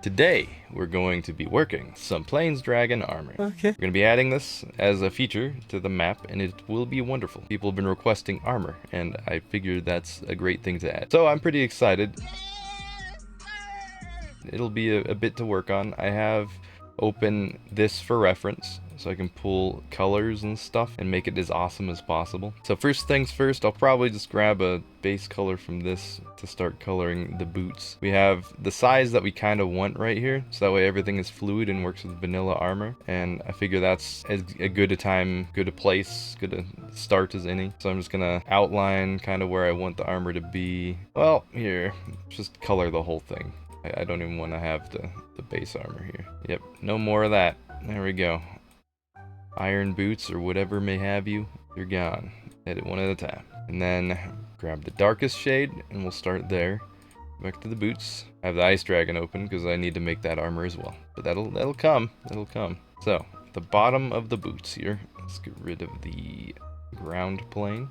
Today, we're going to be working some Plains Dragon armor. Okay. We're going to be adding this as a feature to the map, and it will be wonderful. People have been requesting armor, and I figured that's a great thing to add. So I'm pretty excited. It'll be a bit to work on. I have open this for reference, so I can pull colors and stuff and make it as awesome as possible. So first things first, I'll probably just grab a base color from this to start coloring the boots. We have the size that we kind of want right here, so that way everything is fluid and works with vanilla armor, and I figure that's as good a time, good a place, good a start as any. So I'm just gonna outline kind of where I want the armor to be. Well, here, just color the whole thing. I don't even want to have the base armor here. Yep, no more of that. There we go. Iron boots or whatever may have you, you're gone. Hit it one at a time. And then grab the darkest shade and we'll start there. Back to the boots. I have the ice dragon open because I need to make that armor as well. But that'll come. That'll come. So, the bottom of the boots here. Let's get rid of the ground plane.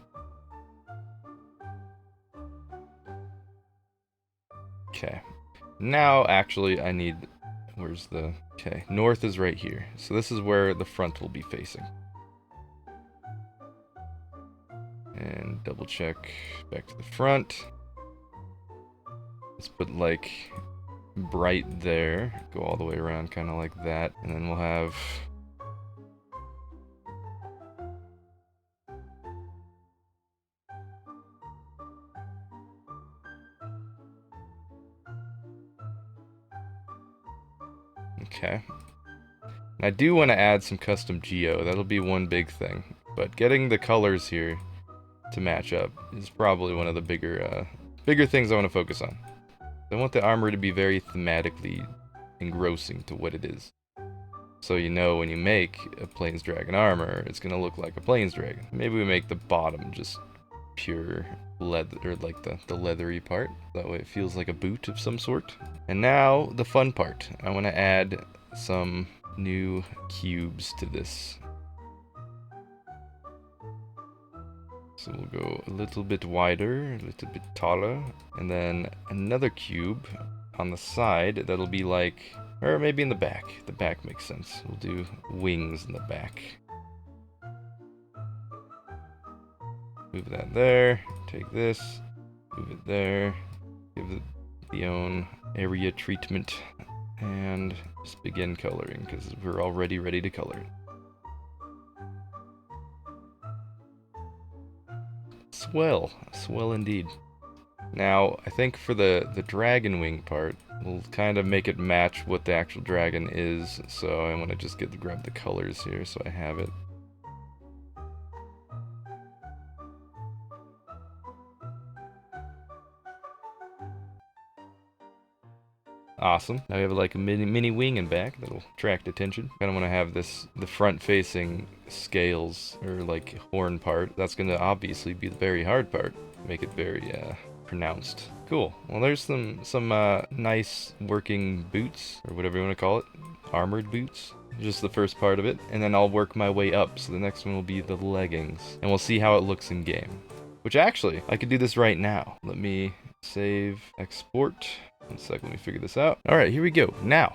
Okay. Now, actually, I need... Where's the... Okay, north is right here. So this is where the front will be facing. And double check back to the front. Let's put, like, bright there. Go all the way around, kind of like that. And then we'll have... Okay. And I do want to add some custom geo. That'll be one big thing. But getting the colors here to match up is probably one of the bigger things I want to focus on. I want the armor to be very thematically engrossing to what it is. So you know when you make a Plains Dragon armor, it's going to look like a Plains Dragon. Maybe we make the bottom just pure leather, or like the leathery part. That way it feels like a boot of some sort. And now the fun part. I want to add some new cubes to this. So we'll go a little bit wider, a little bit taller, and then another cube on the side that'll be like, or maybe in the back. The back makes sense. We'll do wings in the back. Move that there, take this, move it there, give it the own area treatment, and just begin coloring, because we're already ready to color. Swell, swell indeed. Now, I think for the dragon wing part, we'll kind of make it match what the actual dragon is, so I want to just grab the colors here so I have it. Awesome. Now we have like a mini wing in back that'll attract attention. Kind of want to have the front facing scales or like horn part. That's going to obviously be the very hard part. Make it very pronounced. Cool. Well, there's some nice working boots or whatever you want to call it. Armored boots. Just the first part of it, and then I'll work my way up. So the next one will be the leggings, and we'll see how it looks in game. Which actually, I could do this right now. Let me save, export. 1 second, let me figure this out. Alright, here we go. Now,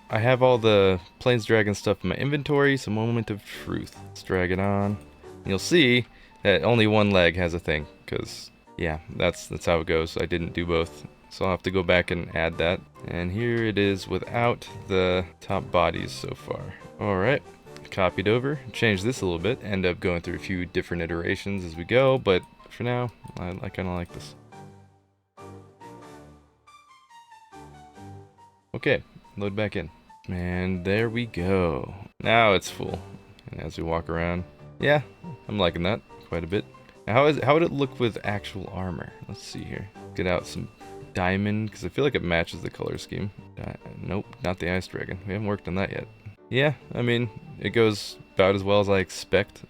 I have all the Plains Dragon stuff in my inventory, so moment of truth. Let's drag it on. And you'll see that only one leg has a thing, because, yeah, that's how it goes. I didn't do both, so I'll have to go back and add that. And here it is without the top bodies so far. Alright, copied over, changed this a little bit, end up going through a few different iterations as we go, but for now, I kind of like this. Okay, load back in. And there we go. Now it's full. And as we walk around, yeah, I'm liking that quite a bit. Now how would it look with actual armor? Let's see here. Get out some diamond, because I feel like it matches the color scheme. Nope, not the ice dragon. We haven't worked on that yet. Yeah, I mean, it goes about as well as I expect.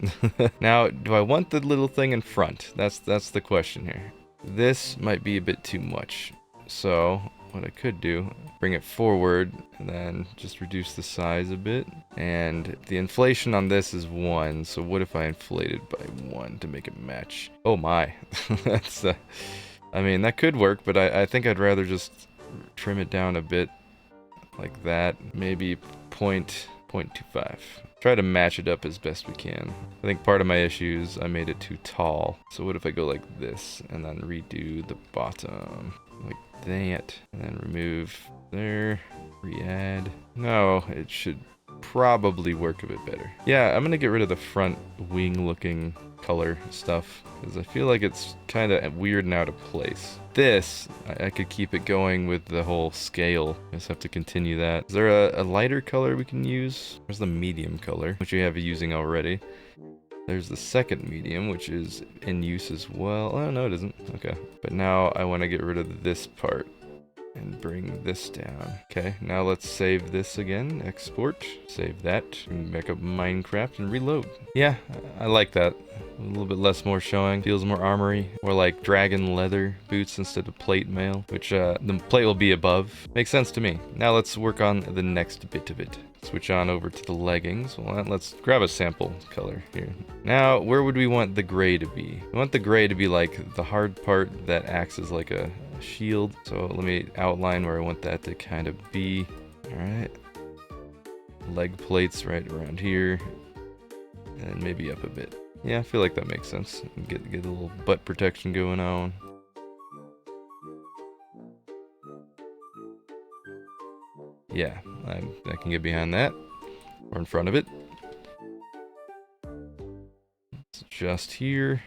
Now, do I want the little thing in front? That's the question here. This might be a bit too much. So what I could do, bring it forward and then just reduce the size a bit. And the inflation on this is 1, so what if I inflated by 1 to make it match? Oh my. That's I mean, that could work, but I think I'd rather just trim it down a bit like that. Maybe 0.25. Try to match it up as best we can. I think part of my issue is I made it too tall. So what if I go like this and then redo the bottom like that, and then remove there, re-add. No, it should probably work a bit better. Yeah, I'm gonna get rid of the front wing looking color stuff because I feel like it's kind of weird and out of place. This, I could keep it going with the whole scale. I just have to continue that. Is there a lighter color we can use? There's the medium color, which we have using already. There's the second medium, which is in use as well. Oh, no, it isn't. Okay. But now I want to get rid of this part and bring this down. Okay, now let's save this again. Export. Save that. And back up Minecraft and reload. Yeah, I like that. A little bit less more showing. Feels more armory. More like dragon leather boots instead of plate mail, which the plate will be above. Makes sense to me. Now let's work on the next bit of it. Switch on over to the leggings. Well, let's grab a sample color here. Now, where would we want the gray to be? We want the gray to be like the hard part that acts as like a shield. So let me outline where I want that to kind of be. All right. Leg plates right around here. And maybe up a bit. Yeah, I feel like that makes sense. Get a little butt protection going on. Yeah, I can get behind that. Or in front of it. It's just here.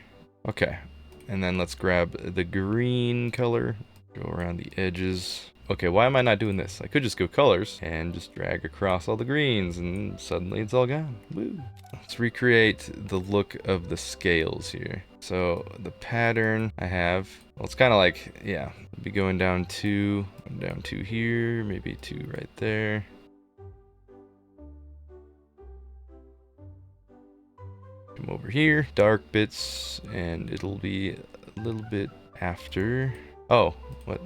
Okay. And then let's grab the green color. Go around the edges. Okay, why am I not doing this? I could just go colors and just drag across all the greens and suddenly it's all gone. Woo. Let's recreate the look of the scales here. So the pattern I have, well, it's kind of like, yeah, be going down two here, maybe two right there. Come over here, dark bits, and it'll be a little bit after. Oh, what?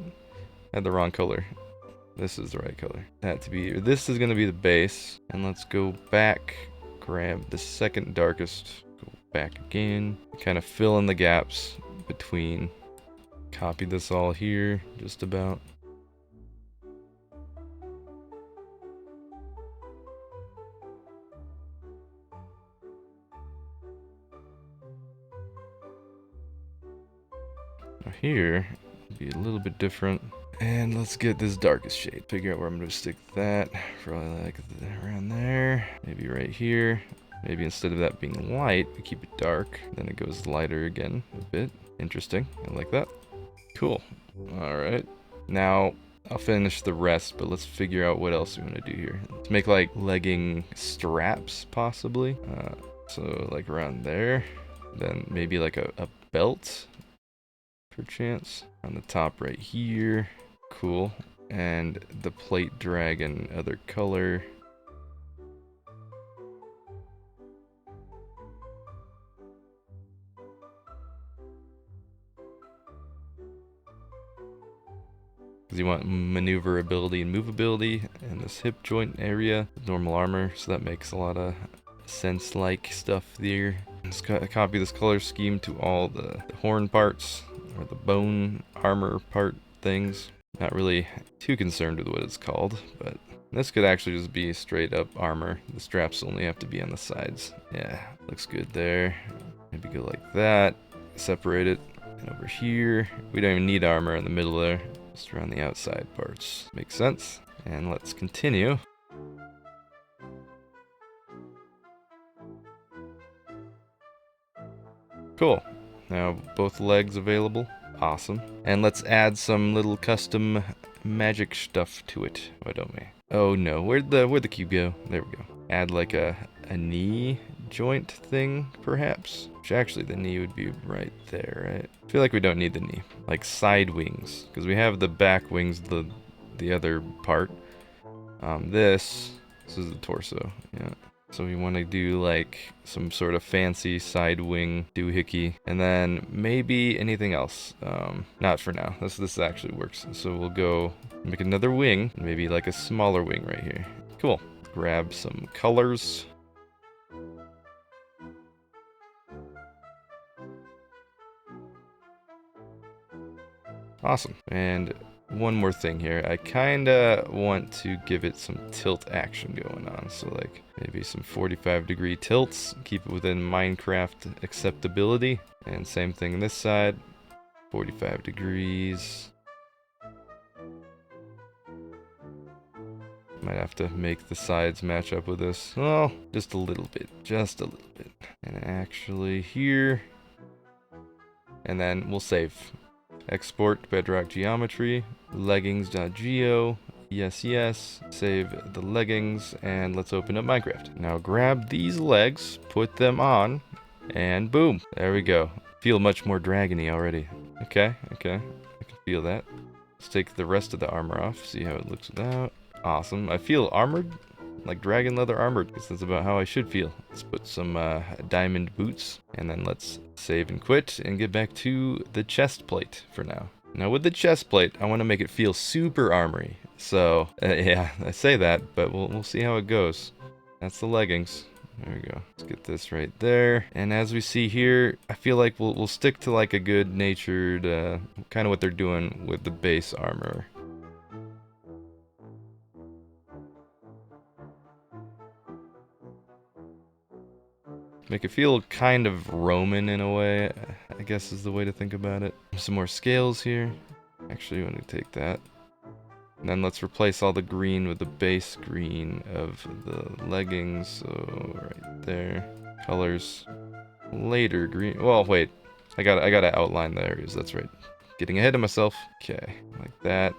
I had the wrong color. This is the right color. That to be, this is gonna be the base. And let's go back, grab the second darkest, go back again, kind of fill in the gaps between. Copy this all here, just about. Now here, be a little bit different. And let's get this darkest shade. Figure out where I'm going to stick that. Probably like around there. Maybe right here. Maybe instead of that being light, we keep it dark. Then it goes lighter again a bit. Interesting. I like that. Cool. Alright. Now, I'll finish the rest, but let's figure out what else we want to do here. Let's make like legging straps, possibly. So like around there. Then maybe like a belt, perchance. On the top right here. Cool. And the plate dragon, other color. Because you want maneuverability and movability in this hip joint area. Normal armor, so that makes a lot of sense-like stuff there. Let's copy this color scheme to all the horn parts, or the bone armor part things. Not really too concerned with what it's called, but this could actually just be straight up armor. The straps only have to be on the sides. Yeah, looks good there. Maybe go like that, separate it. And over here, we don't even need armor in the middle there, just around the outside parts. Makes sense. And let's continue. Cool. Now both legs available. Awesome. And let's add some little custom magic stuff to it. Why don't we? Oh no, where'd the cube go? There we go. Add like a knee joint thing, perhaps? Which actually the knee would be right there, right? I feel like we don't need the knee. Like side wings, because we have the back wings, the other part. This is the torso, yeah. So we want to do like some sort of fancy side wing doohickey, and then maybe anything else. Not for now. This actually works. So we'll go make another wing, maybe like a smaller wing right here. Cool. Grab some colors. Awesome. And one more thing here. I kinda want to give it some tilt action going on. So like maybe some 45-degree tilts, keep it within Minecraft acceptability. And same thing on this side, 45 degrees. Might have to make the sides match up with this. Well, just a little bit, just a little bit. And actually here, and then we'll save. Export bedrock geometry, leggings.geo, yes, yes, save the leggings, and let's open up Minecraft. Now grab these legs, put them on, and boom, there we go. Feel much more dragony already. Okay, I can feel that. Let's take the rest of the armor off, see how it looks without. Awesome. I feel armored, like dragon leather armored, because that's about how I should feel. Let's put some diamond boots, and then let's save and quit and get back to the chest plate for now. Now with the chest plate, I want to make it feel super armory. So yeah, I say that, but we'll see how it goes. That's the leggings. There we go. Let's get this right there. And as we see here, I feel like we'll stick to like a good-natured, kind of what they're doing with the base armor. Make it feel kind of Roman in a way, I guess is the way to think about it. Some more scales here. Actually, I'm going to take that. And then let's replace all the green with the base green of the leggings. So right there. Colors. Later green. Well, wait. I gotta outline the areas. That's right. Getting ahead of myself. Okay. Like that.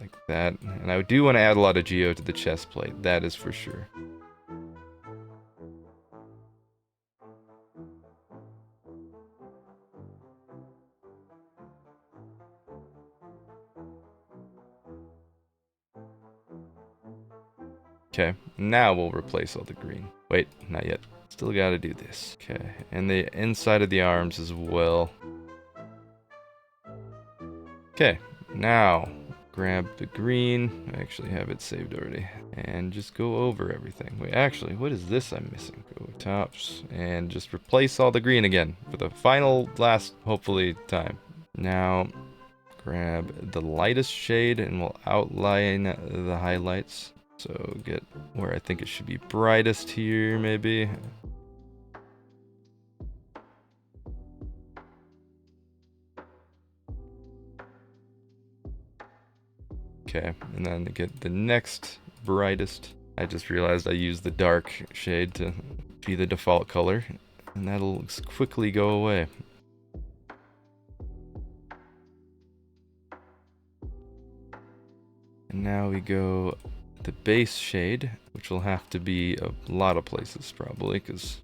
Like that. And I do want to add a lot of geo to the chest plate. That is for sure. Okay, now we'll replace all the green. Wait, not yet. Still gotta do this. Okay, and the inside of the arms as well. Okay, now grab the green. I actually have it saved already. And just go over everything. Wait, actually, what is this I'm missing? Go tops and just replace all the green again for the final, last, hopefully, time. Now, grab the lightest shade and we'll outline the highlights. So get where I think it should be brightest here, maybe. Okay, and then get the next brightest. I just realized I used the dark shade to be the default color, and that'll quickly go away. And now we go the base shade, which will have to be a lot of places probably, because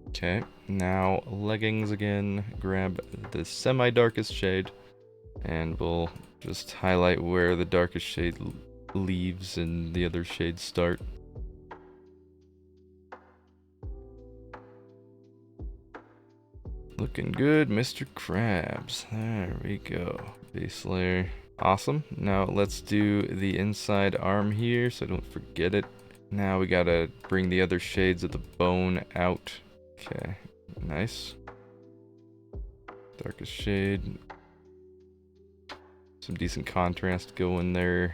okay, now leggings again, grab the semi-darkest shade, and we'll just highlight where the darkest shade leaves and the other shades start. Looking good, Mr. Krabs. There we go. Base layer. Awesome. Now let's do the inside arm here so I don't forget it. Now we gotta bring the other shades of the bone out. Okay, nice. Darkest shade. Some decent contrast going there.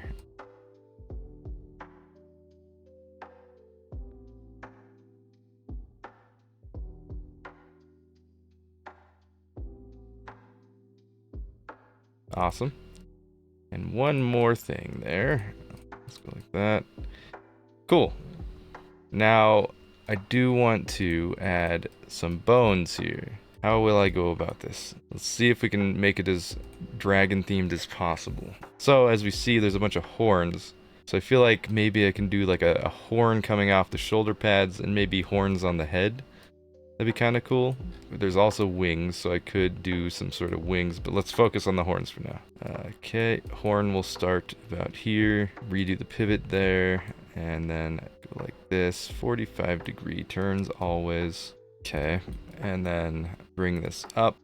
Awesome. And one more thing there. Let's go like that. Cool. Now, I do want to add some bones here. How will I go about this? Let's see if we can make it as dragon themed as possible. So as we see, there's a bunch of horns. So I feel like maybe I can do like a horn coming off the shoulder pads and maybe horns on the head. That'd be kind of cool. There's also wings, so I could do some sort of wings, but let's focus on the horns for now. Okay, horn will start about here. Redo the pivot there, and then go like this. 45-degree turns always. Okay, and then bring this up.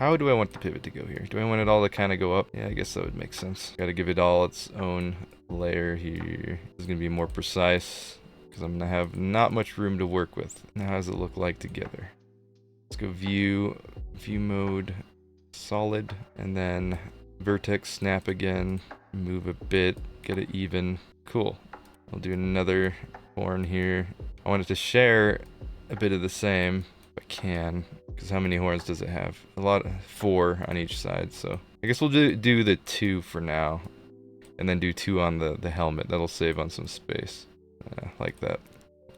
how do I want the pivot to go here? Do I want it all to kind of go up? Yeah, I guess that would make sense. Got to give it all its own layer here. This is going to be more precise because I'm going to have not much room to work with. Now, how does it look like together? Let's go view mode, solid, and then vertex snap again, move a bit, get it even. Cool. I'll do another horn here. I want it to share a bit of the same if I can, because how many horns does it have? A lot, 4 on each side, so I guess we'll do the 2 for now, and then do 2 on the helmet. That'll save on some space, like that.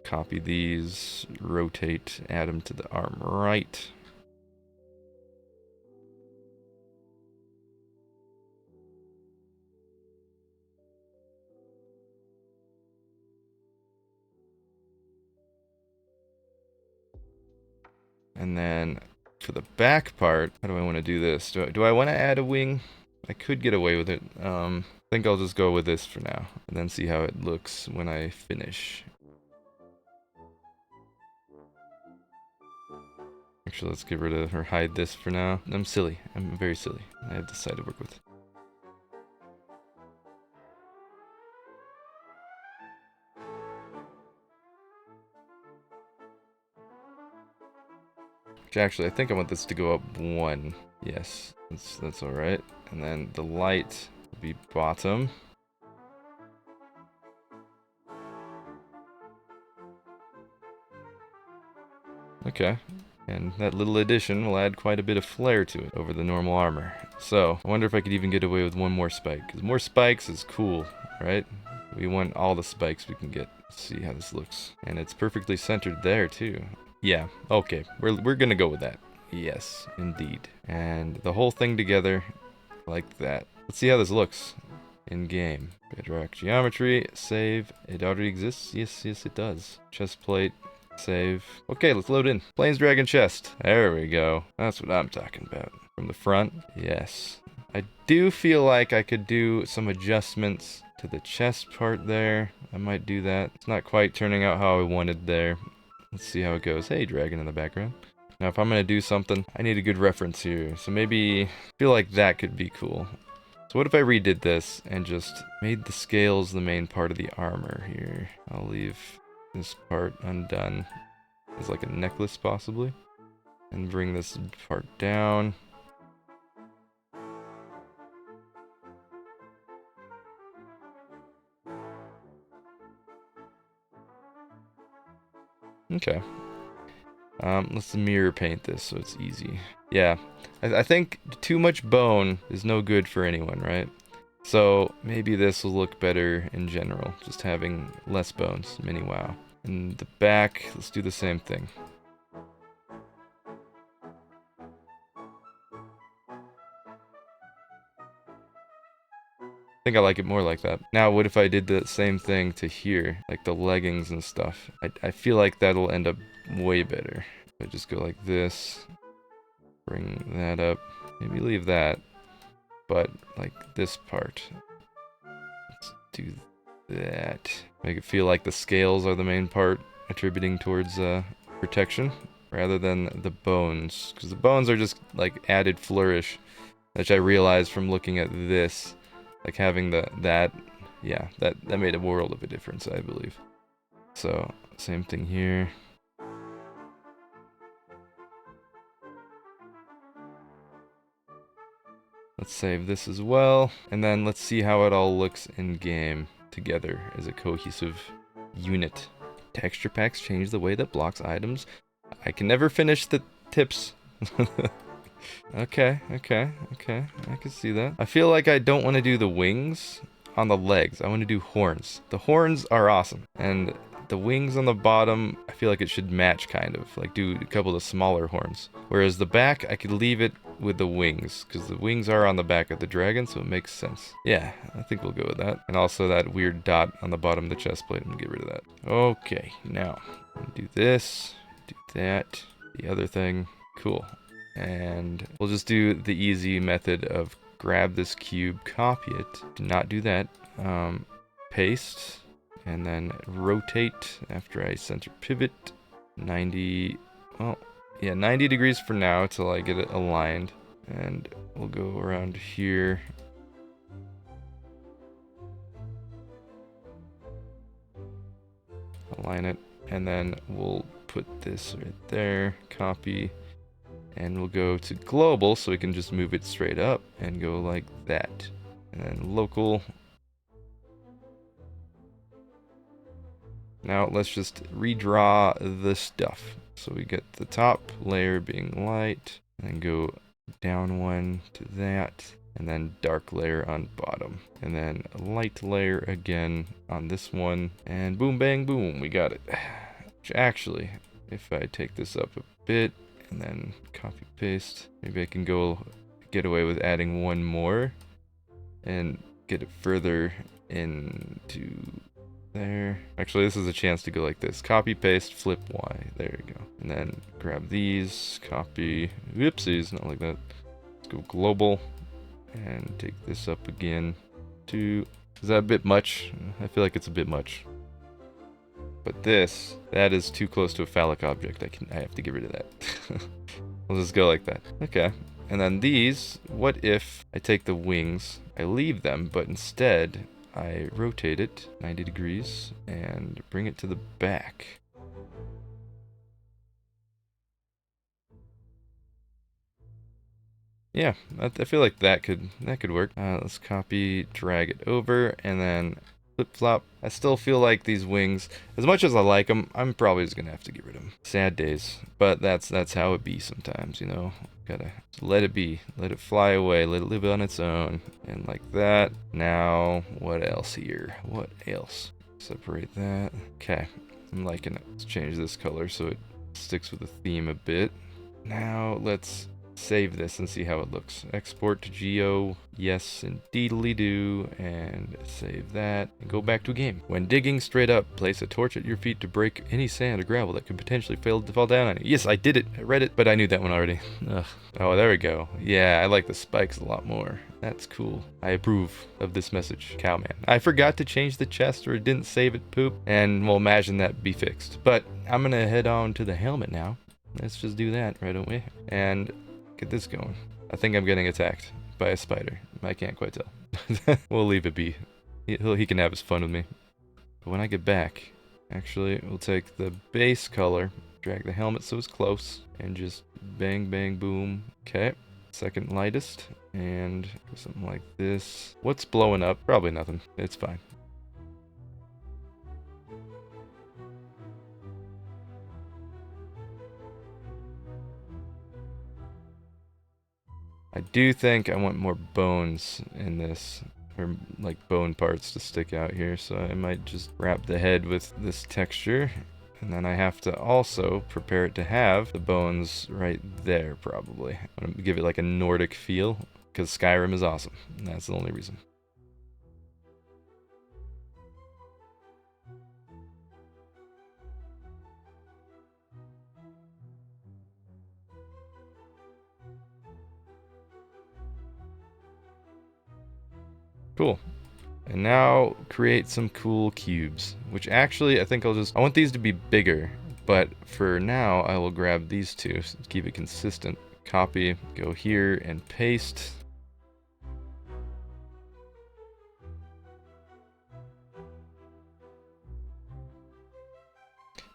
Copy these, rotate, add them to the arm right. And then for the back part, how do I want to do this? Do I want to add a wing? I could get away with it. I think I'll just go with this for now, and then see how it looks when I finish. Actually, let's get rid of or hide this for now. I'm silly. I'm very silly. I have this side to work with. Actually, I think I want this to go up 1. Yes, that's all right. And then the light will be bottom. Okay. And that little addition will add quite a bit of flair to it over the normal armor. So, I wonder if I could even get away with 1 more spike. Because more spikes is cool, right? We want all the spikes we can get. Let's see how this looks. And it's perfectly centered there, too. Yeah, okay. We're gonna go with that. Yes, indeed. And the whole thing together like that. Let's see how this looks in game. Bedrock geometry, save. It already exists? Yes, it does. Chestplate. Save. Okay, let's load in. Plains Dragon chest. There we go. That's what I'm talking about. From the front, yes. I do feel like I could do some adjustments to the chest part there. I might do that. It's not quite turning out how I wanted there. Let's see how it goes. Hey, dragon in the background. Now, if I'm going to do something, I need a good reference here. So maybe I feel like that could be cool. So what if I redid this and just made the scales the main part of the armor here? I'll leave this part undone as like a necklace possibly, and bring this part down. Okay. Let's mirror paint this so it's easy. Yeah, I think too much bone is no good for anyone, right? So maybe this will look better in general, just having less bones, mini wow. And the back, let's do the same thing. I think I like it more like that. Now, what if I did the same thing to here, like the leggings and stuff? I feel like that'll end up way better. If I just go like this, bring that up, maybe leave that, but like this part. Let's do that. Make it feel like the scales are the main part, attributing towards protection, rather than the bones. Because the bones are just like added flourish, which I realized from looking at this. Like having that made a world of a difference, I believe. So, same thing here. Let's save this as well, and then let's see how it all looks in game together as a cohesive unit. Texture packs change the way that blocks items. I can never finish the tips. Okay, I can see that. I feel like I don't want to do the wings on the legs. I want to do horns. The horns are awesome, and the wings on the bottom, I feel like it should match kind of, like do a couple of smaller horns. Whereas the back, I could leave it with the wings, because the wings are on the back of the dragon, so it makes sense. Yeah, I think we'll go with that. And also that weird dot on the bottom of the chest plate, I'm gonna get rid of that. Okay, now, do this, do that, the other thing, cool. And we'll just do the easy method of grab this cube, copy it, do not do that, paste, and then rotate after I center pivot 90, well, yeah, 90 degrees for now till I get it aligned. And we'll go around here. Align it, and then we'll put this right there, copy, and we'll go to global so we can just move it straight up and go like that. And then local. Now let's just redraw the stuff. So we get the top layer being light, and then go down one to that, and then dark layer on bottom, and then a light layer again on this one, and boom, bang, boom, we got it. Which actually, if I take this up a bit and then copy paste, maybe I can get away with adding one more and get it further into there. Actually, this is a chance to go like this. Copy, paste, flip Y. There you go. And then grab these, copy. Whoopsies, not like that. Let's go global and take this up again to... Is that a bit much? I feel like it's a bit much. But that is too close to a phallic object. I have to get rid of that. We'll just go like that. Okay. And then these, what if I take the wings, I leave them, but instead I rotate it 90 degrees and bring it to the back. Yeah, I feel like that could work. Let's copy, drag it over, and then flip-flop. I still feel like these wings, as much as I like them, I'm probably just gonna have to get rid of them. Sad days, but that's how it be sometimes, you know. Gotta let it be, let it fly away, let it live on its own, and like that. Now, what else here? What else? Separate that. Okay, I'm liking it. Let's change this color so it sticks with the theme a bit. Now let's save this and see how it looks. Export to geo, yes indeedly do, and save that and go back to game. When digging straight up, place a torch at your feet to break any sand or gravel that could potentially fall down on you. Yes, I did it. I read it, but I knew that one already. Ugh. Oh, there we go. Yeah, I like the spikes a lot more. That's cool. I approve of this message, Cowman. I forgot to change the chest, or it didn't save it, poop, and we'll imagine that be fixed. But I'm gonna head on to the helmet now. Let's just do that right away and get this going. I think I'm getting attacked by a spider. I can't quite tell. We'll leave it be. He can have his fun with me. But when I get back, actually, we'll take the base color, drag the helmet so it's close, and just bang, bang, boom. Okay, second lightest, and something like this. What's blowing up? Probably nothing. It's fine. I do think I want more bones in this, or like bone parts to stick out here, so I might just wrap the head with this texture, and then I have to also prepare it to have the bones right there, probably. I'm gonna give it like a Nordic feel, because Skyrim is awesome, and that's the only reason. Cool. And now create some cool cubes, which actually I think I want these to be bigger, but for now I will grab these two, so keep it consistent. Copy, go here and paste.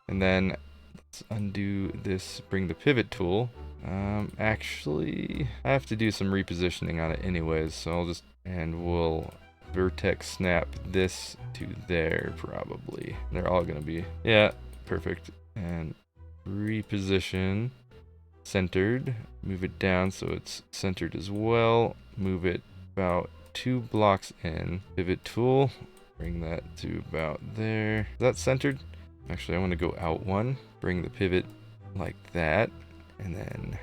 And then let's undo this, bring the pivot tool. Actually, I have to do some repositioning on it anyways, so we'll vertex snap this to there, probably. They're all gonna be, yeah, perfect. And reposition, centered, move it down so it's centered as well. Move it about 2 blocks in. Pivot tool, bring that to about there. Is that centered? Actually, I want to go out one, bring the pivot like that, and then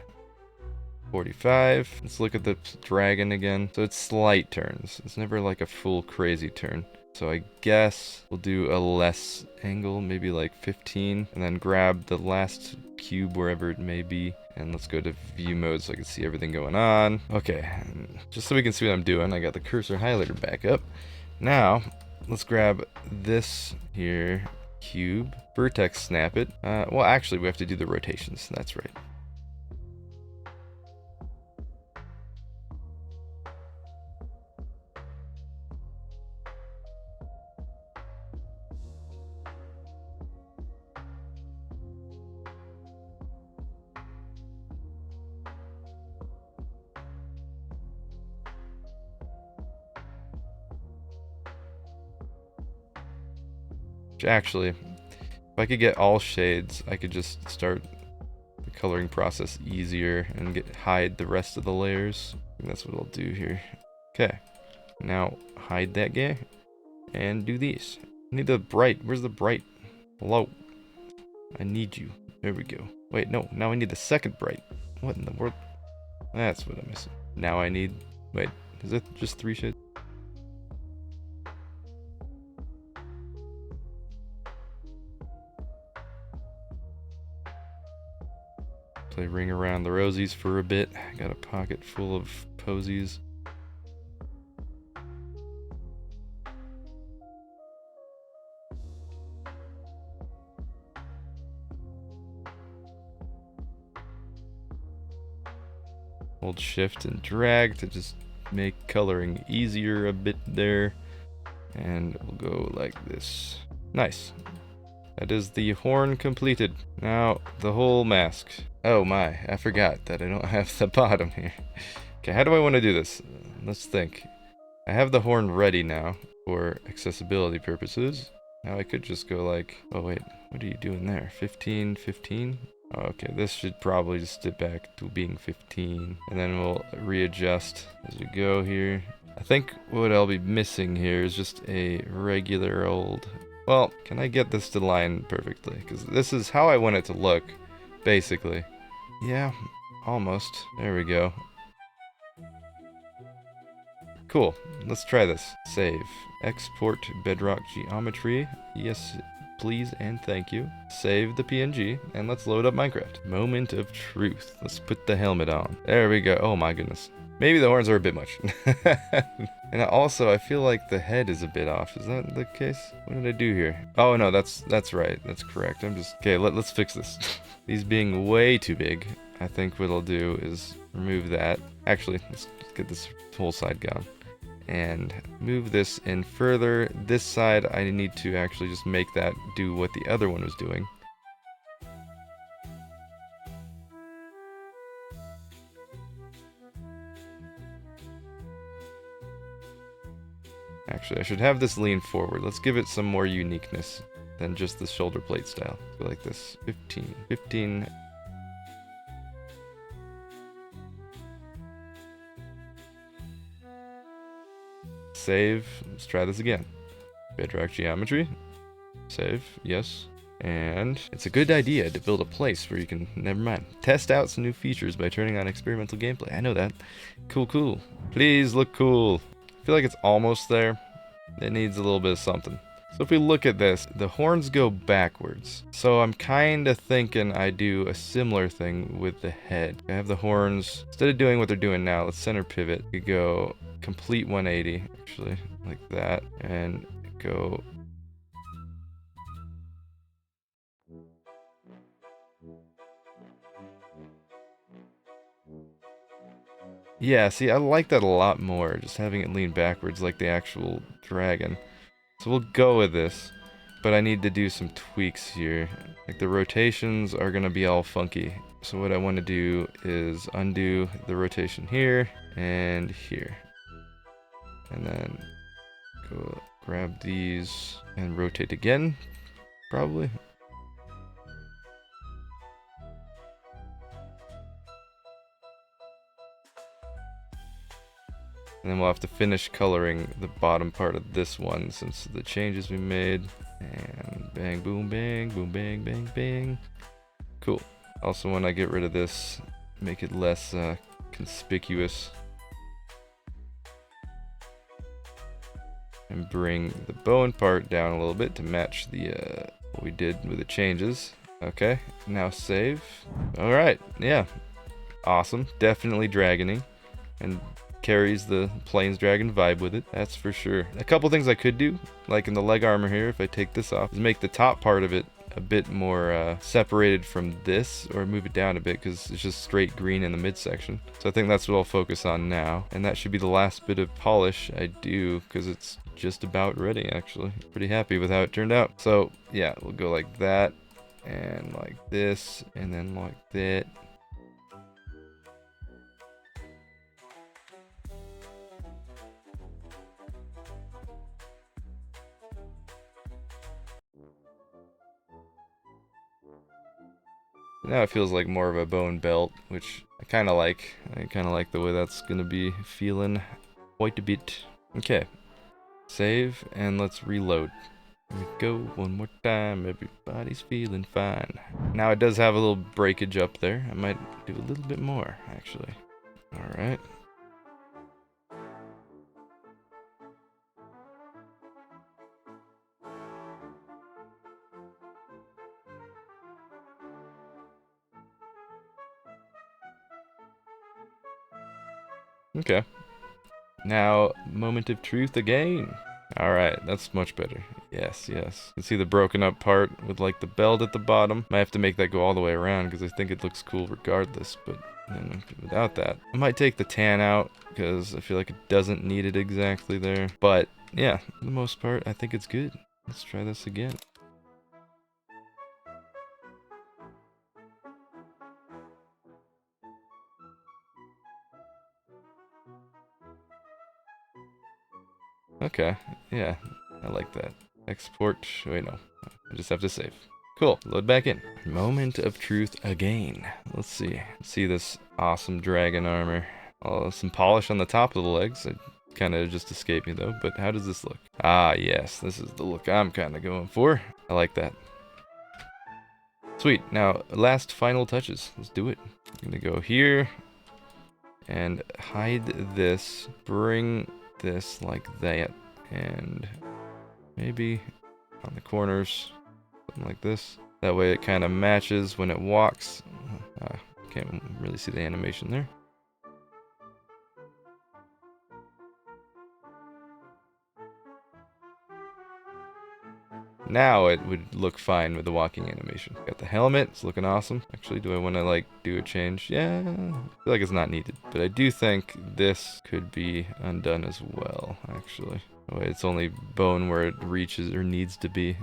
45. Let's look at the dragon again. So it's slight turns. It's never like a full crazy turn. So I guess we'll do a less angle, maybe like 15, and then grab the last cube wherever it may be. And let's go to view mode so I can see everything going on. Okay, just so we can see what I'm doing, I got the cursor highlighter back up. Now, let's grab this here, cube, vertex snap it. Well, actually, we have to do the rotations. That's right. Which actually, if I could get all shades, I could just start the coloring process easier and hide the rest of the layers. And that's what I'll do here. Okay, now hide that guy and do these. I need the bright. Where's the bright? Hello. I need you. There we go. Wait, no. Now I need the second bright. What in the world? That's what I'm missing. Now I need... Wait, is it just 3 shades? Play Ring Around the Rosies for a bit. Got a pocket full of posies. Hold shift and drag to just make coloring easier a bit there. And we'll go like this. Nice. That is the horn completed. Now, the whole mask. Oh my, I forgot that I don't have the bottom here. Okay, how do I want to do this? Let's think. I have the horn ready now for accessibility purposes. Now I could just go like, oh wait, what are you doing there? 15, 15? Oh, okay, this should probably just step back to being 15. And then we'll readjust as we go here. I think what I'll be missing here is just a regular old... Well, can I get this to line perfectly? Because this is how I want it to look, basically. Yeah, almost. There we go. Cool. Let's try this. Save. Export bedrock geometry. Yes, please and thank you. Save the PNG, and let's load up Minecraft. Moment of truth. Let's put the helmet on. There we go. Oh my goodness. Maybe the horns are a bit much. And also, I feel like the head is a bit off. Is that the case? What did I do here? Oh no, that's right. That's correct. I'm just... Okay, let's fix this. These being way too big, I think what I'll do is remove that. Actually, let's get this whole side gone. And move this in further. This side, I need to actually just make that do what the other one was doing. Actually, I should have this lean forward. Let's give it some more uniqueness than just the shoulder plate style. Go like this. 15. 15. Save. Let's try this again. Bedrock geometry. Save. Yes. And it's a good idea to build a place where you can, never mind, test out some new features by turning on experimental gameplay. I know that. Cool, cool. Please look cool. I feel like it's almost there. It needs a little bit of something. So if we look at this, the horns go backwards. So I'm kind of thinking I do a similar thing with the head. I have the horns, instead of doing what they're doing now, let's center pivot. We go complete 180, actually, like that, and go... Yeah, see, I like that a lot more, just having it lean backwards like the actual dragon. So we'll go with this, but I need to do some tweaks here. Like the rotations are gonna be all funky. So what I want to do is undo the rotation here and here. And then go grab these and rotate again, probably. And then we'll have to finish coloring the bottom part of this one since the changes we made. And bang, boom, bang, boom, bang, bang, bang. Cool. Also, when I get rid of this, make it less conspicuous. And bring the bone part down a little bit to match the what we did with the changes. Okay, now save. All right, yeah, awesome. Definitely dragony, and carries the Plains Dragon vibe with it, that's for sure. A couple things I could do, like in the leg armor here, if I take this off, is make the top part of it a bit more separated from this, or move it down a bit because it's just straight green in the midsection. So I think that's what I'll focus on now, and that should be the last bit of polish I do because it's just about ready actually. Pretty happy with how it turned out. So yeah, we'll go like that, and like this, and then like that. Now it feels like more of a bone belt, which I kind of like. I kind of like the way that's gonna be feeling quite a bit. Okay, save and let's reload. Here we go, one more time. Everybody's feeling fine. Now it does have a little breakage up there. I might do a little bit more, actually. All right. Okay. Now, moment of truth again. Alright, that's much better. Yes, yes. You can see the broken up part with like the belt at the bottom. Might have to make that go all the way around because I think it looks cool regardless, but without that. I might take the tan out because I feel like it doesn't need it exactly there. But yeah, for the most part, I think it's good. Let's try this again. Okay, yeah, I like that. Export, wait no, I just have to save. Cool, load back in. Moment of truth again. Let's see. See this awesome dragon armor. Some polish on the top of the legs. It kind of just escaped me though, but how does this look? Ah, yes, this is the look I'm kind of going for. I like that. Sweet, now last final touches. Let's do it. I'm gonna go here and hide this, bring this like that, and maybe on the corners, something like this. That way it kind of matches when it walks. Can't really see the animation there. Now it would look fine with the walking animation. Got the helmet, it's looking awesome. Actually, do I want to like do a change? Yeah, I feel like it's not needed. But I do think this could be undone as well, actually. Oh, wait, it's only bone where it reaches or needs to be.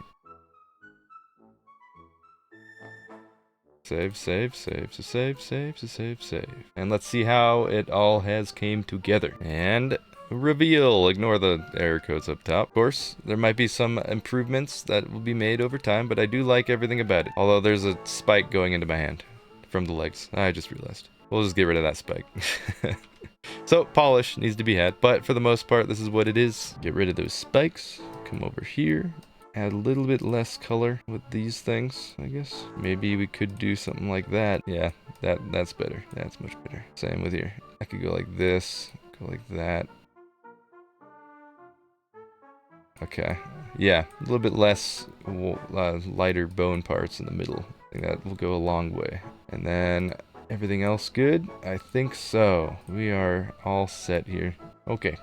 Save, save, save, save, save, save, save. And let's see how it all has came together. And reveal. Ignore the error codes up top. Of course, there might be some improvements that will be made over time, but I do like everything about it. Although there's a spike going into my hand from the legs. I just realized. We'll just get rid of that spike. So, polish needs to be had, but for the most part, this is what it is. Get rid of those spikes. Come over here. Add a little bit less color with these things, I guess. Maybe we could do something like that. Yeah, that's better. That's much better. Same with here. I could go like this, go like that. Okay. Yeah, a little bit less lighter bone parts in the middle. I think that will go a long way. And then everything else good? I think so. We are all set here. Okay.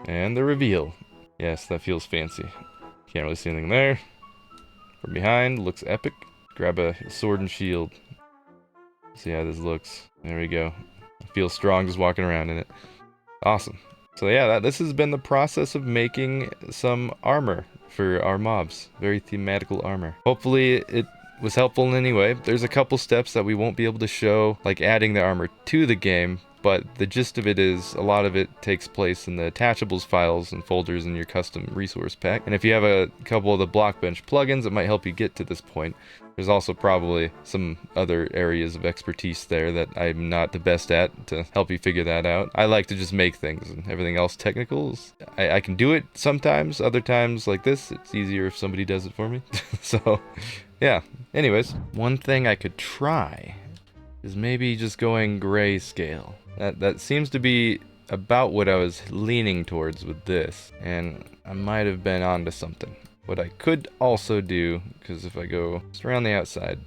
And the reveal. Yes, that feels fancy. Can't really see anything there. From behind, looks epic. Grab a sword and shield. See how this looks. There we go. I feel strong just walking around in it. Awesome. So yeah, this has been the process of making some armor for our mobs. Very thematical armor. Hopefully it was helpful in any way. There's a couple steps that we won't be able to show, like adding the armor to the game, but the gist of it is a lot of it takes place in the attachables files and folders in your custom resource pack. And if you have a couple of the Blockbench plugins, it might help you get to this point. There's also probably some other areas of expertise there that I'm not the best at to help you figure that out. I like to just make things, and everything else technical is, I can do it sometimes. Other times like this, it's easier if somebody does it for me. So yeah, anyways, one thing I could try is maybe just going grayscale. That seems to be about what I was leaning towards with this, and I might have been onto something. What I could also do, because if I go just around the outside,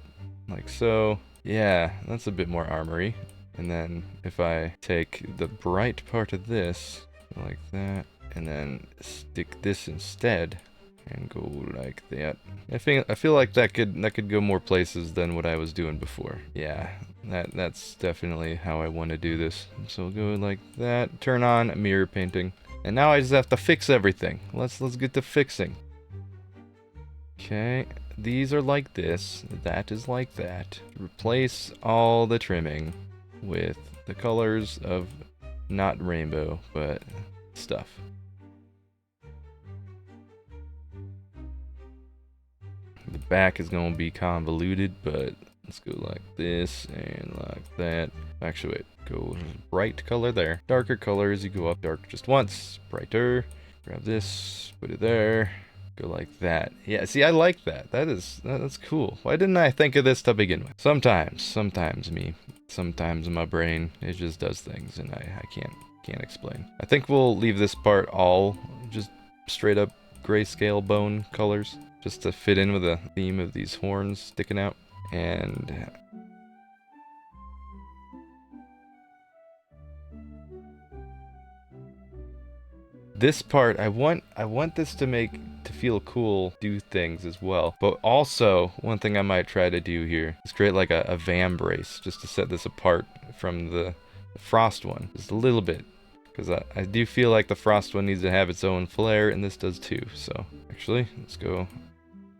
like so, yeah, that's a bit more armory. And then if I take the bright part of this, like that, and then stick this instead, and go like that. I feel like that could go more places than what I was doing before. Yeah, that's definitely how I want to do this. So we'll go like that. Turn on mirror painting, and now I just have to fix everything. Let's get to fixing. Okay, these are like this. That is like that. Replace all the trimming with the colors of not rainbow, but stuff. The back is going to be convoluted, but Let's go like this and like that. Actually, wait. Go bright color there. Darker color as you go up. Dark just once. Brighter. Grab this. Put it there. Go like that. Yeah, see, I like that. That's cool. Why didn't I think of this to begin with? Sometimes my brain, it just does things and I can't explain. I think we'll leave this part all just straight up grayscale bone colors, just to fit in with the theme of these horns sticking out. And this part, I want this to feel cool, do things as well. But also, one thing I might try to do here is create like a van brace, just to set this apart from the frost one, just a little bit. Because I do feel like the frost one needs to have its own flair, and this does too. So, actually, let's go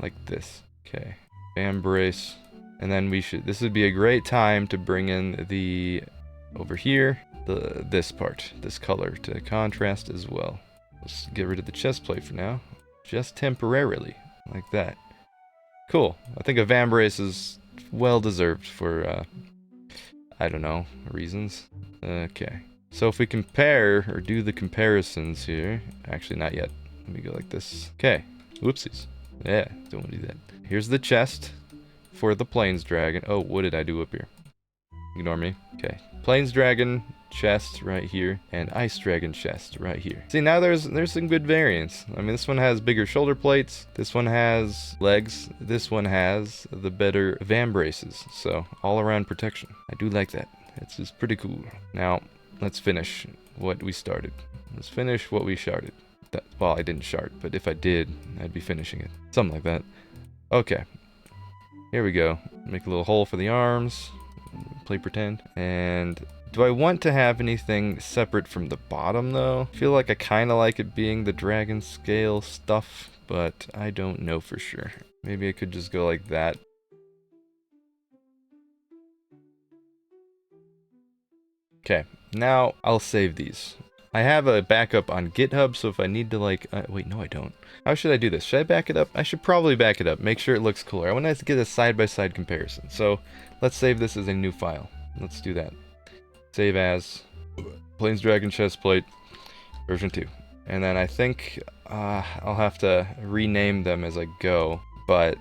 like this. Okay, van brace. And then this would be a great time to bring in over here, this part, this color to contrast as well. Let's get rid of the chest plate for now, just temporarily, like that. Cool. I think a van brace is well deserved for, I don't know, reasons. Okay. So if we compare, or do the comparisons here, actually not yet. Let me go like this. Okay. Whoopsies. Yeah, don't want to do that. Here's the chest for the Plains Dragon. Oh, what did I do up here? Ignore me. Okay. Plains Dragon chest right here, and Ice Dragon chest right here. See, now there's some good variance. I mean, this one has bigger shoulder plates. This one has legs. This one has the better van braces. So, all around protection. I do like that. It's just pretty cool. Now, let's finish what we started. Let's finish what we sharded. Well, I didn't shard, but if I did, I'd be finishing it. Something like that. Okay. Here we go. Make a little hole for the arms. Play pretend. And do I want to have anything separate from the bottom, though? I feel like I kind of like it being the dragon scale stuff, but I don't know for sure. Maybe I could just go like that. Okay, now I'll save these. I have a backup on GitHub, so if I need to wait, no I don't. How should I do this? Should I back it up? I should probably back it up, make sure it looks cooler. I want to get a side-by-side comparison. So let's save this as a new file. Let's do that. Save as Plains Dragon Chestplate version 2. And then I think I'll have to rename them as I go. But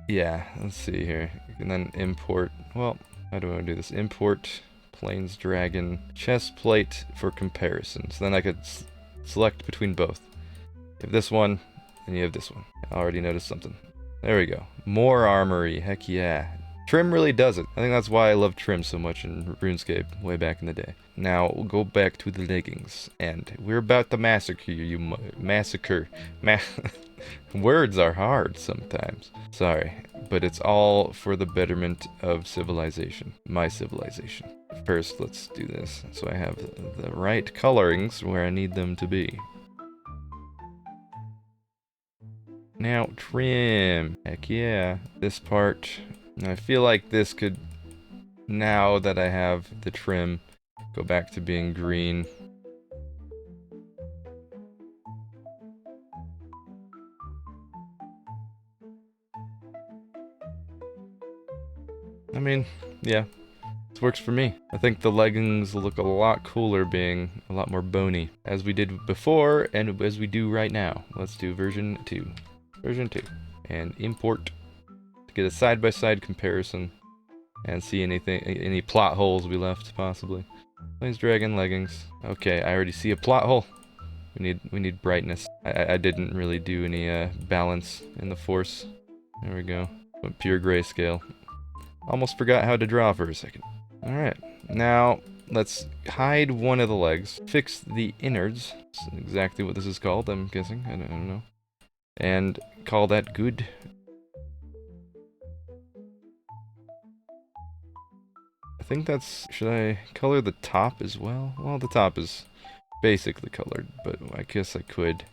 yeah, let's see here. And then import, well, how do I do this? Import Plains Dragon chestplate for comparison. So then I could select between both. You have this one, and you have this one. I already noticed something. There we go. More armory. Heck yeah. Trim really does it. I think that's why I love Trim so much in RuneScape way back in the day. Now, we'll go back to the leggings. And we're about to massacre you. Massacre. Words are hard sometimes. Sorry. But it's all for the betterment of civilization. My civilization. First, let's do this. So I have the right colorings where I need them to be. Now, trim. Heck yeah. This part. I feel like this could, now that I have the trim, go back to being green. I mean, yeah. This works for me. I think the leggings look a lot cooler being a lot more bony, as we did before and as we do right now. Let's do version 2. Version 2. And import to get a side-by-side comparison and see any plot holes we left, possibly. Plains Dragon leggings. Okay, I already see a plot hole. We need brightness. I didn't really do any balance in the force. There we go. Went pure grayscale. Almost forgot how to draw for a second. Alright, now let's hide one of the legs, fix the innards, that's exactly what this is called, I'm guessing, I don't know, and call that good. I think should I color the top as well? Well, the top is basically colored, but I guess I could.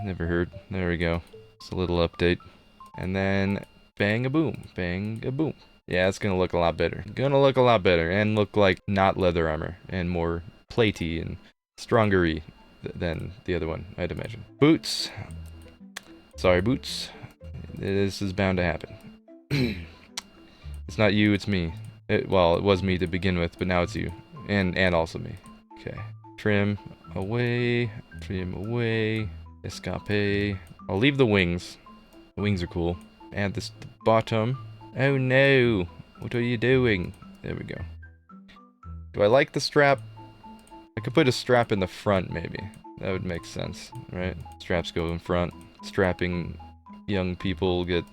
Never hurt. There we go. It's a little update. And then, bang a boom, bang a boom. Yeah, it's gonna look a lot better. Gonna look a lot better, and look like not leather armor, and more platey and strongery than the other one, I'd imagine. Boots. Sorry, boots. This is bound to happen. It's not you, it's me. Well, it was me to begin with, but now it's you. And also me. Okay. Trim away. Trim away. Escape. I'll leave the wings. The wings are cool. Add this to the bottom. Oh no! What are you doing? There we go. Do I like the strap? I could put a strap in the front, maybe. That would make sense, right? Straps go in front. Strapping young people get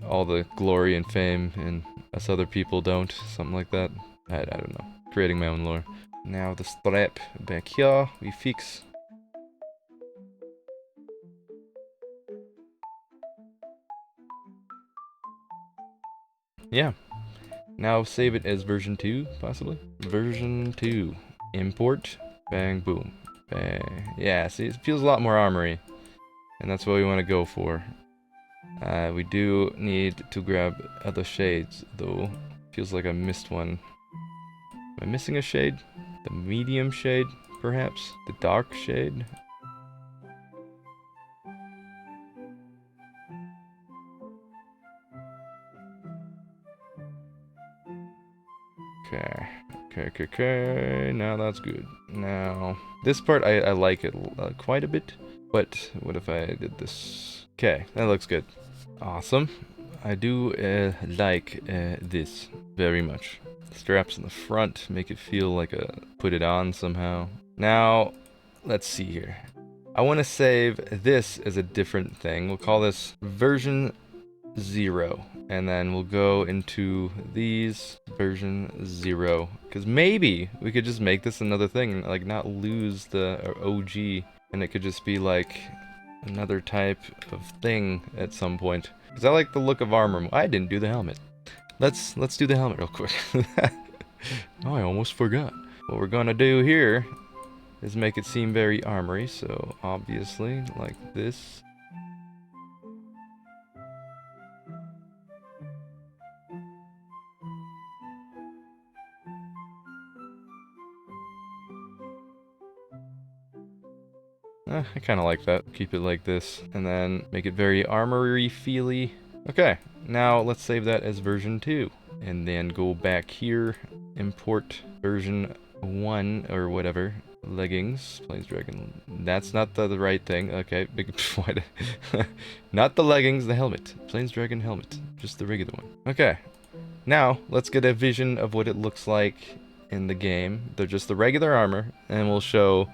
all the glory and fame, and us other people don't. Something like that. I don't know. Creating my own lore. Now the strap back here, we fix. Yeah. Now save it as version 2, possibly? Version 2. Import. Bang, boom. Bang. Yeah, see, it feels a lot more armory. And that's what we want to go for. We do need to grab other shades, though. Feels like I missed one. Am I missing a shade? The medium shade, perhaps? The dark shade? Okay, now that's good. Now, this part, I like it quite a bit, but what if I did this? Okay, that looks good. Awesome. I do like this very much. Straps in the front make it feel like put it on somehow. Now, let's see here. I want to save this as a different thing. We'll call this version 0, and then we'll go into these version 0, because maybe we could just make this another thing, like not lose the OG, and it could just be like another type of thing at some point. Because I like the look of armor. I didn't do the helmet. Let's do the helmet real quick. Oh, I almost forgot. What we're gonna do here is make it seem very armory, so obviously like this. I kind of like that. Keep it like this, and then make it very armory-feely. Okay, now let's save that as version 2, and then go back here, import version 1 or whatever. Leggings, Plains Dragon. That's not the right thing. Okay, not the leggings, the helmet. Plains Dragon helmet, just the regular one. Okay, now let's get a vision of what it looks like in the game. They're just the regular armor, and we'll show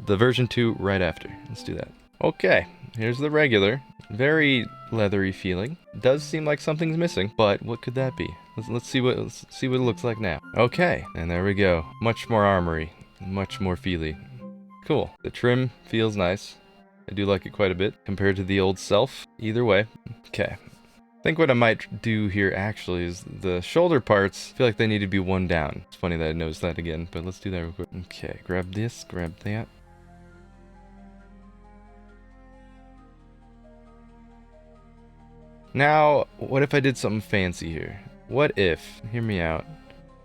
the version 2 right after. Let's do that. Okay, here's the regular. Very leathery feeling. Does seem like something's missing, but what could that be? Let's see what it looks like now. Okay, and there we go. Much more armory, much more feely. Cool. The trim feels nice. I do like it quite a bit compared to the old self. Either way. Okay. I think what I might do here actually is the shoulder parts feel like they need to be one down. It's funny that I noticed that again, but let's do that real quick. Okay, grab this, grab that. Now, what if I did something fancy here? What if, hear me out,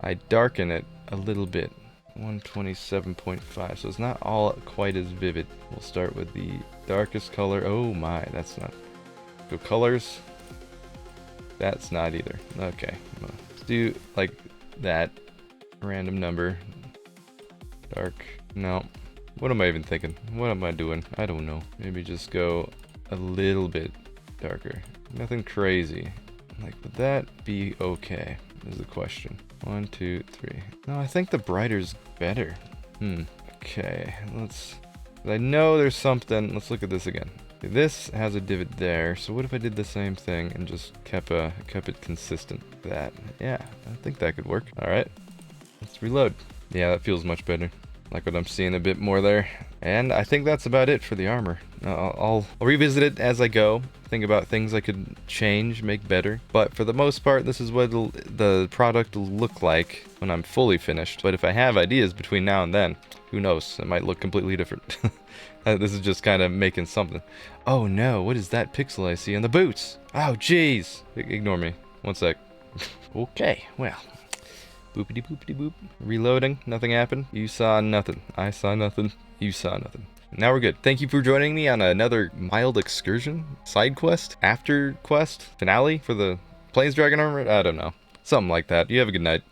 I darken it a little bit. 127.5, so it's not all quite as vivid. We'll start with the darkest color. Oh my, that's not. Go colors. That's not either. Okay, let's do like that. Random number. Dark. No. What am I even thinking? What am I doing? I don't know. Maybe just go a little bit darker. Nothing crazy. Like, would that be okay? Is the question. 1, 2, 3. No, I think the brighter's better. Okay, I know there's something. Let's look at this again. This has a divot there, so what if I did the same thing and just kept it consistent? Yeah, I think that could work. All right, let's reload. Yeah, that feels much better. Like what I'm seeing a bit more there. And I think that's about it for the armor. I'll revisit it as I go. Think about things I could change, make better. But for the most part, this is what the product will look like when I'm fully finished. But if I have ideas between now and then, who knows? It might look completely different. This is just kind of making something. Oh no, what is that pixel I see on the boots? Oh jeez. Ignore me. One sec. Okay, well. Boopity boopity boop. Reloading. Nothing happened. You saw nothing. I saw nothing. You saw nothing. Now we're good. Thank you for joining me on another mild excursion, side quest, after quest, finale for the Plains Dragon armor. I don't know. Something like that. You have a good night.